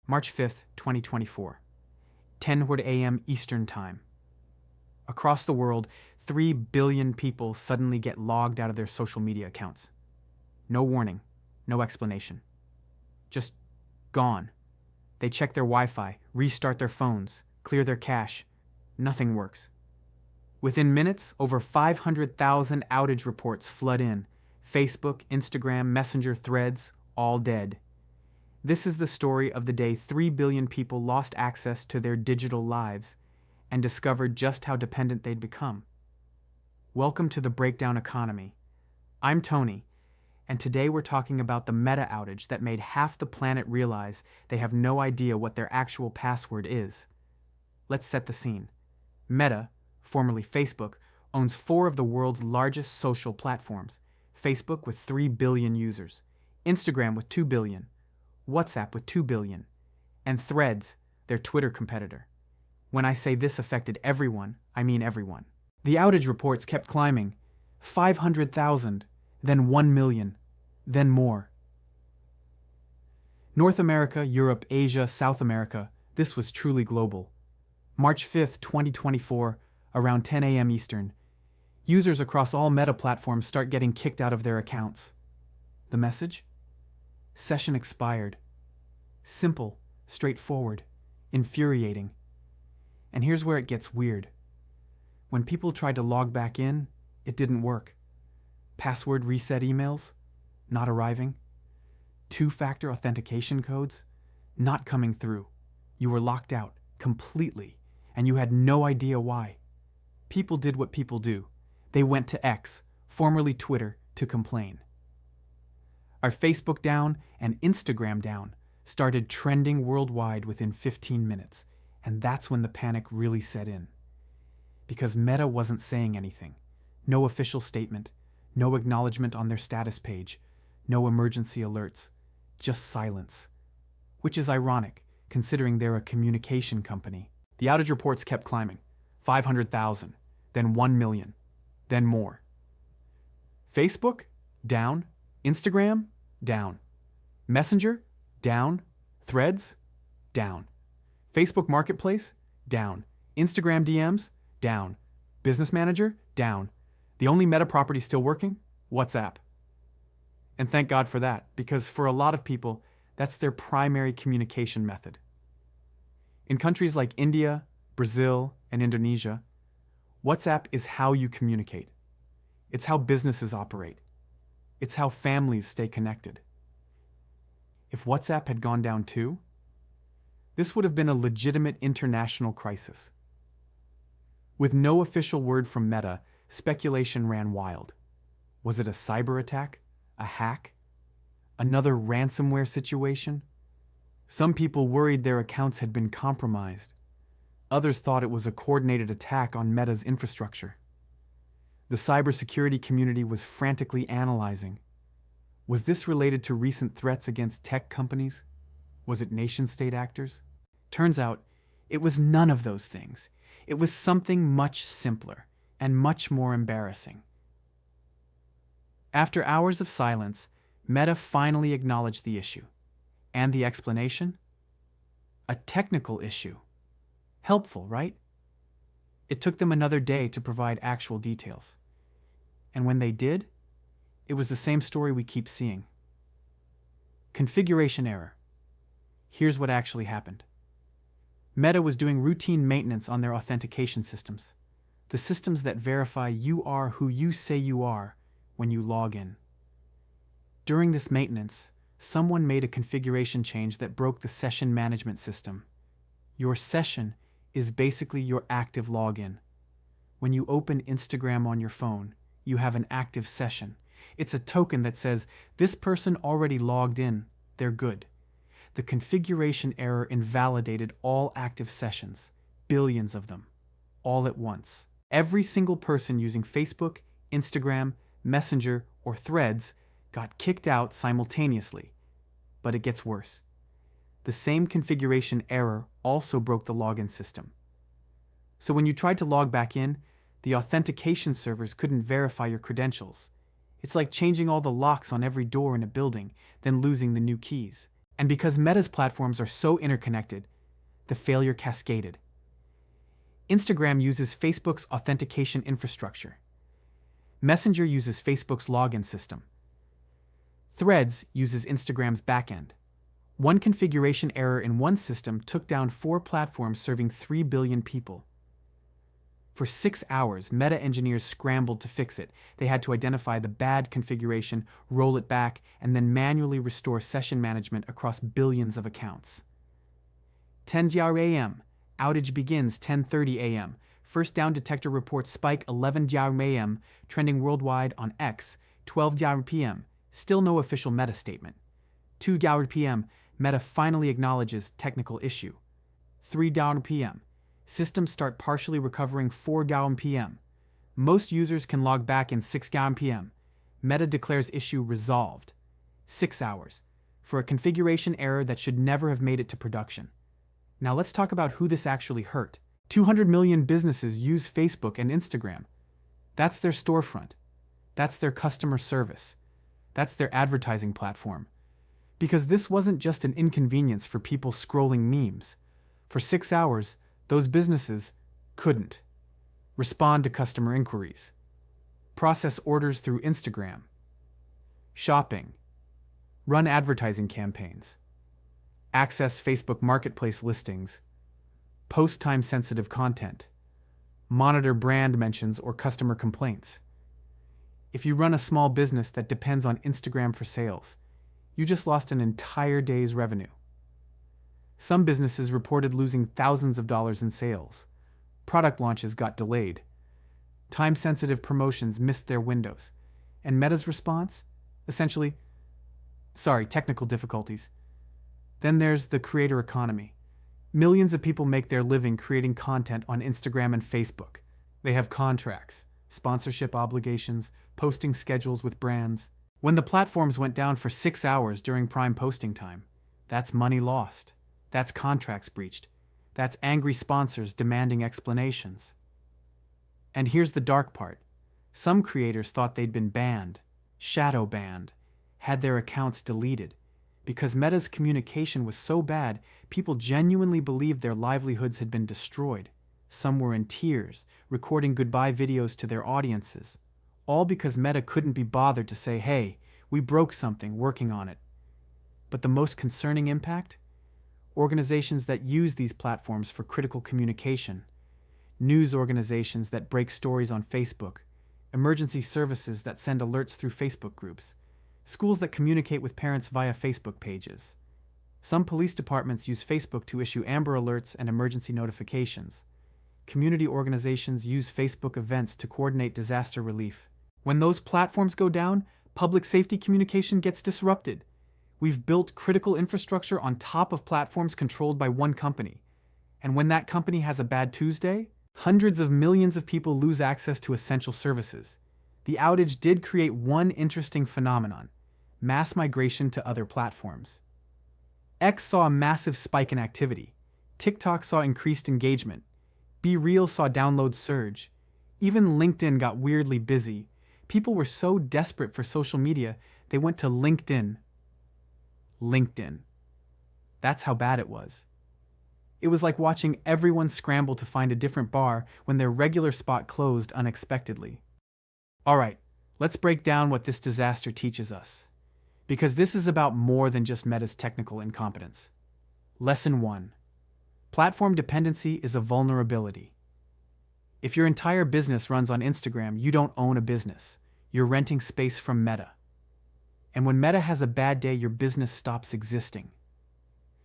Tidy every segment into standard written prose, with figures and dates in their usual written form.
March 5th, 2024, 10:00 a.m. Eastern Time. Across the world, 3 billion people suddenly get logged out of their social media accounts. No warning, no explanation. Just gone. They check their Wi-Fi, restart their phones, clear their cache. Nothing works. Within minutes, over 500,000 outage reports flood in. Facebook, Instagram, Messenger, Threads, all dead. This is the story of the day 3 billion people lost access to their digital lives and discovered just how dependent they'd become. Welcome to the Breakdown Economy. I'm Tony, and today we're talking about the Meta outage that made half the planet realize they have no idea what their actual password is. Let's set the scene. Meta, formerly Facebook, owns 4 of the world's largest social platforms. Facebook with 3 billion users, Instagram with 2 billion, WhatsApp with 2 billion, and Threads, their Twitter competitor. When I say this affected everyone, I mean everyone. The outage reports kept climbing. 500,000, then 1 million, then more. North America, Europe, Asia, South America, this was truly global. March 5th, 2024, around 10 a.m. Eastern, users across all Meta platforms start getting kicked out of their accounts. The message? Session expired. Simple, straightforward, infuriating. And here's where it gets weird. When people tried to log back in, it didn't work. Password reset emails? Not arriving. 2-factor authentication codes? Not coming through. You were locked out, completely, and you had no idea why. People did what people do. They went to X, formerly Twitter, to complain. Our Facebook down and Instagram down started trending worldwide within 15 minutes, and that's when the panic really set in. Because Meta wasn't saying anything. No official statement, no acknowledgement on their status page, no emergency alerts, just silence. Which is ironic, considering they're a communication company. The outage reports kept climbing. 500,000, then 1 million, then more. Facebook? Down. Instagram? Down. Messenger? Down. Threads? Down. Facebook Marketplace? Down. Instagram DMs? Down. Business Manager? Down. The only Meta property still working? WhatsApp. And thank God for that, because for a lot of people, that's their primary communication method. In countries like India, Brazil, and Indonesia, WhatsApp is how you communicate. It's how businesses operate. It's how families stay connected. If WhatsApp had gone down too, this would have been a legitimate international crisis. With no official word from Meta, speculation ran wild. Was it a cyber attack? A hack? Another ransomware situation? Some people worried their accounts had been compromised. Others thought it was a coordinated attack on Meta's infrastructure. The cybersecurity community was frantically analyzing. Was this related to recent threats against tech companies? Was it nation-state actors? Turns out, it was none of those things. It was something much simpler and much more embarrassing. After hours of silence, Meta finally acknowledged the issue. And the explanation? A technical issue. Helpful, right? It took them another day to provide actual details. And when they did, it was the same story we keep seeing. Configuration error. Here's what actually happened. Meta was doing routine maintenance on their authentication systems, the systems that verify you are who you say you are when you log in. During this maintenance, someone made a configuration change that broke the session management system. Your session is basically your active login. When you open Instagram on your phone, you have an active session. It's a token that says, this person already logged in, they're good. The configuration error invalidated all active sessions, billions of them, all at once. Every single person using Facebook, Instagram, Messenger, or Threads got kicked out simultaneously. But it gets worse. The same configuration error also broke the login system. So when you tried to log back in, the authentication servers couldn't verify your credentials. It's like changing all the locks on every door in a building, then losing the new keys. And because Meta's platforms are so interconnected, the failure cascaded. Instagram uses Facebook's authentication infrastructure. Messenger uses Facebook's login system. Threads uses Instagram's backend. One configuration error in one system took down 4 platforms serving 3 billion people. For 6 hours, Meta engineers scrambled to fix it. They had to identify the bad configuration, roll it back, and then manually restore session management across billions of accounts. 10 a.m. Outage begins 10:30 a.m. First DownDetector reports spike 11 a.m., trending worldwide on X, 12 p.m. Still no official Meta statement. 2 p.m. Meta finally acknowledges technical issue. 3 p.m. Systems start partially recovering 4 p.m. Most users can log back in 6 p.m. Meta declares issue resolved. 6 hours. For a configuration error that should never have made it to production. Now let's talk about who this actually hurt. 200 million businesses use Facebook and Instagram. That's their storefront. That's their customer service. That's their advertising platform. Because this wasn't just an inconvenience for people scrolling memes. For 6 hours, those businesses couldn't respond to customer inquiries, process orders through Instagram, shopping, run advertising campaigns, access Facebook Marketplace listings, post time-sensitive content, monitor brand mentions or customer complaints. If you run a small business that depends on Instagram for sales, you just lost an entire day's revenue. Some businesses reported losing thousands of dollars in sales. Product launches got delayed. Time-sensitive promotions missed their windows. And Meta's response? Essentially, technical difficulties. Then there's the creator economy. Millions of people make their living creating content on Instagram and Facebook. They have contracts, sponsorship obligations, posting schedules with brands. When the platforms went down for 6 hours during prime posting time, that's money lost. That's contracts breached. That's angry sponsors demanding explanations. And here's the dark part. Some creators thought they'd been banned, shadow banned, had their accounts deleted. Because Meta's communication was so bad, people genuinely believed their livelihoods had been destroyed. Some were in tears, recording goodbye videos to their audiences. All because Meta couldn't be bothered to say, hey, we broke something, working on it. But the most concerning impact? Organizations that use these platforms for critical communication. News organizations that break stories on Facebook. Emergency services that send alerts through Facebook groups. Schools that communicate with parents via Facebook pages. Some police departments use Facebook to issue Amber Alerts and emergency notifications. Community organizations use Facebook events to coordinate disaster relief. When those platforms go down, public safety communication gets disrupted. We've built critical infrastructure on top of platforms controlled by one company. And when that company has a bad Tuesday, hundreds of millions of people lose access to essential services. The outage did create one interesting phenomenon: mass migration to other platforms. X saw a massive spike in activity. TikTok saw increased engagement. Be Real saw downloads surge. Even LinkedIn got weirdly busy. People were so desperate for social media, they went to LinkedIn. That's how bad it was. It was like watching everyone scramble to find a different bar when their regular spot closed unexpectedly. All right, let's break down what this disaster teaches us. Because this is about more than just Meta's technical incompetence. Lesson 1. Platform dependency is a vulnerability. If your entire business runs on Instagram, you don't own a business. You're renting space from Meta. And when Meta has a bad day, your business stops existing.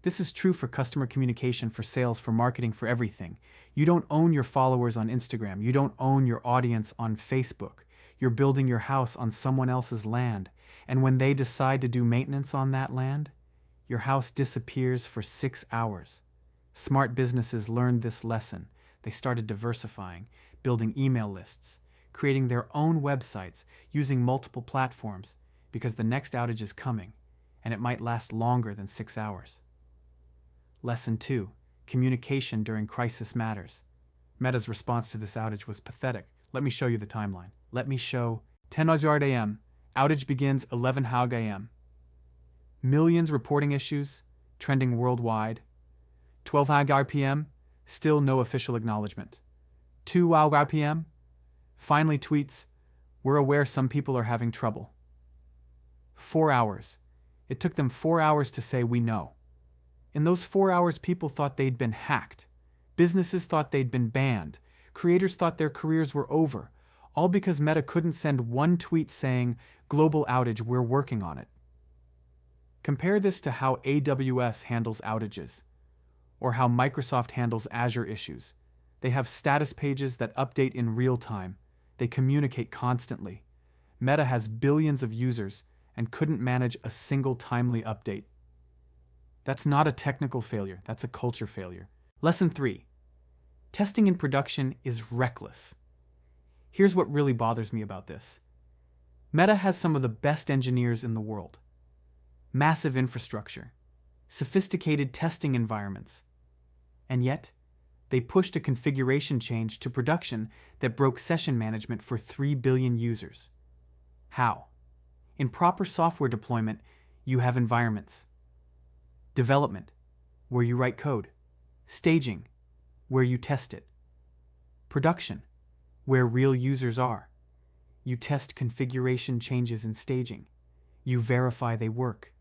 This is true for customer communication, for sales, for marketing, for everything. You don't own your followers on Instagram. You don't own your audience on Facebook. You're building your house on someone else's land. And when they decide to do maintenance on that land, your house disappears for 6 hours. Smart businesses learned this lesson. They started diversifying, building email lists, creating their own websites, using multiple platforms, because the next outage is coming, and it might last longer than 6 hours. Lesson 2. Communication during crisis matters. Meta's response to this outage was pathetic. Let me show you the timeline. 10 a.m. Outage begins 11 a.m. Millions reporting issues, trending worldwide. 12 RPM, still no official acknowledgement. 2 RPM, finally tweets, "We're aware some people are having trouble." 4 hours. It took them 4 hours to say "we know." In those 4 hours, people thought they'd been hacked. Businesses thought they'd been banned. Creators thought their careers were over, all because Meta couldn't send one tweet saying, "Global outage, we're working on it." Compare this to how AWS handles outages, or how Microsoft handles Azure issues. They have status pages that update in real time. They communicate constantly. Meta has billions of users and couldn't manage a single timely update. That's not a technical failure, that's a culture failure. Lesson 3. Testing in production is reckless. Here's what really bothers me about this. Meta has some of the best engineers in the world. Massive infrastructure, sophisticated testing environments. And yet, they pushed a configuration change to production that broke session management for 3 billion users. How? In proper software deployment, you have environments. Development, where you write code. Staging, where you test it. Production, where real users are. You test configuration changes in staging. You verify they work.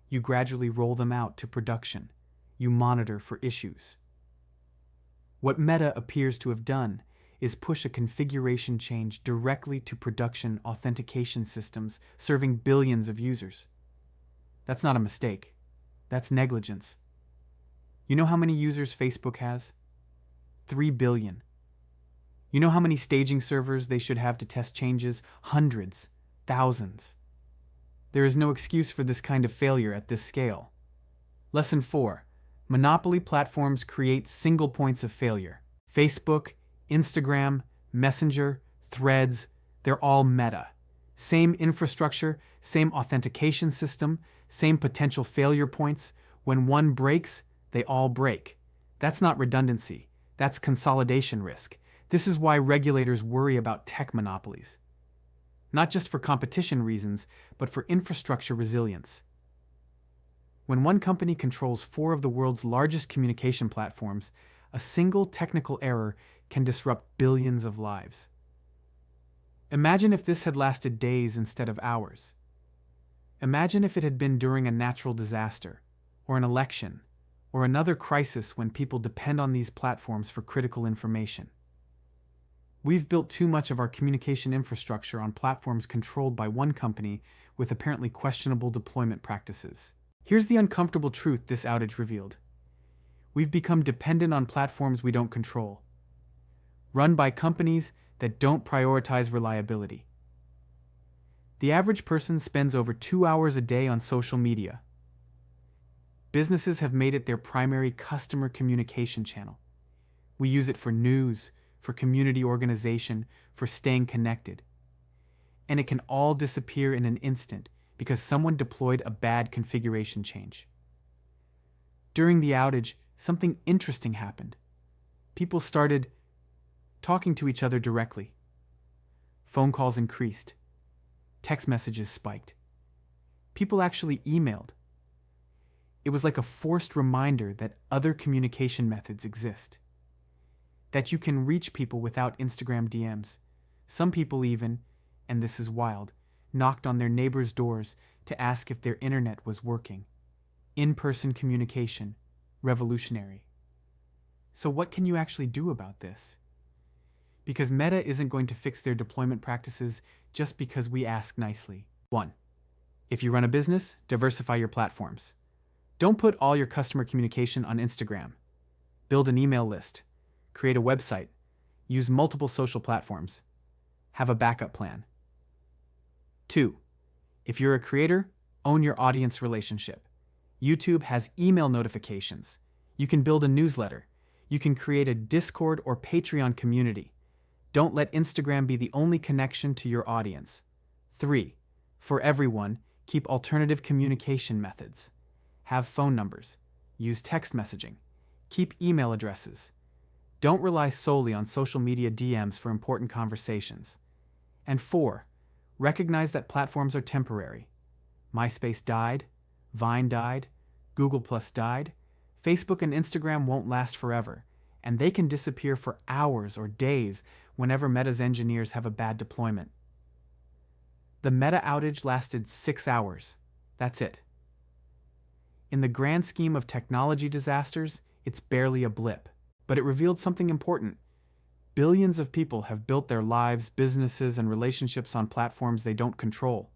You gradually roll them out to production. You monitor for issues. What Meta appears to have done is push a configuration change directly to production authentication systems serving billions of users. That's not a mistake. That's negligence. You know how many users Facebook has? 3 billion. You know how many staging servers they should have to test changes? Hundreds, thousands. There is no excuse for this kind of failure at this scale. Lesson 4. Monopoly platforms create single points of failure. Facebook, Instagram, Messenger, Threads, they're all Meta. Same infrastructure, same authentication system, same potential failure points. When one breaks, they all break. That's not redundancy. That's consolidation risk. This is why regulators worry about tech monopolies. Not just for competition reasons, but for infrastructure resilience. When one company controls 4 of the world's largest communication platforms, a single technical error can disrupt billions of lives. Imagine if this had lasted days instead of hours. Imagine if it had been during a natural disaster, or an election, or another crisis when people depend on these platforms for critical information. We've built too much of our communication infrastructure on platforms controlled by one company with apparently questionable deployment practices. Here's the uncomfortable truth this outage revealed. We've become dependent on platforms we don't control, run by companies that don't prioritize reliability. The average person spends over 2 hours a day on social media. Businesses have made it their primary customer communication channel. We use it for news, for community organization, for staying connected. And it can all disappear in an instant because someone deployed a bad configuration change. During the outage, something interesting happened. People started talking to each other directly. Phone calls increased. Text messages spiked. People actually emailed. It was like a forced reminder that other communication methods exist. That you can reach people without Instagram DMs. Some people even, and this is wild, knocked on their neighbors' doors to ask if their internet was working. In-person communication, revolutionary. So what can you actually do about this? Because Meta isn't going to fix their deployment practices just because we ask nicely. 1. If you run a business, diversify your platforms. Don't put all your customer communication on Instagram. Build an email list. Create a website. Use multiple social platforms. Have a backup plan. 2. If you're a creator, own your audience relationship. YouTube has email notifications. You can build a newsletter. You can create a Discord or Patreon community. Don't let Instagram be the only connection to your audience. 3. For everyone, keep alternative communication methods. Have phone numbers. Use text messaging. Keep email addresses. Don't rely solely on social media DMs for important conversations. And 4. Recognize that platforms are temporary. MySpace died. Vine died, Google Plus died, Facebook and Instagram won't last forever, and they can disappear for hours or days whenever Meta's engineers have a bad deployment. The Meta outage lasted 6 hours. That's it. In the grand scheme of technology disasters, it's barely a blip, but it revealed something important. Billions of people have built their lives, businesses, and relationships on platforms they don't control.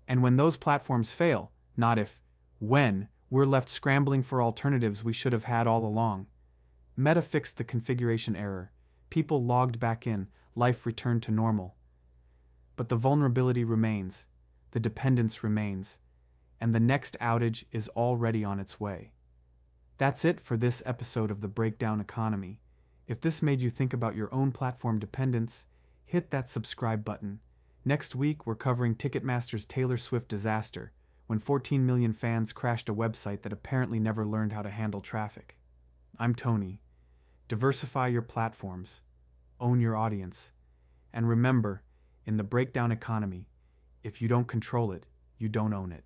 And when those platforms fail, not if, when, we're left scrambling for alternatives we should have had all along. Meta fixed the configuration error. People logged back in, life returned to normal. But the vulnerability remains, the dependence remains, and the next outage is already on its way. That's it for this episode of The Breakdown Economy. If this made you think about your own platform dependence, hit that subscribe button. Next week, we're covering Ticketmaster's Taylor Swift disaster, when 14 million fans crashed a website that apparently never learned how to handle traffic. I'm Tony. Diversify your platforms, own your audience, and remember, in the breakdown economy, if you don't control it, you don't own it.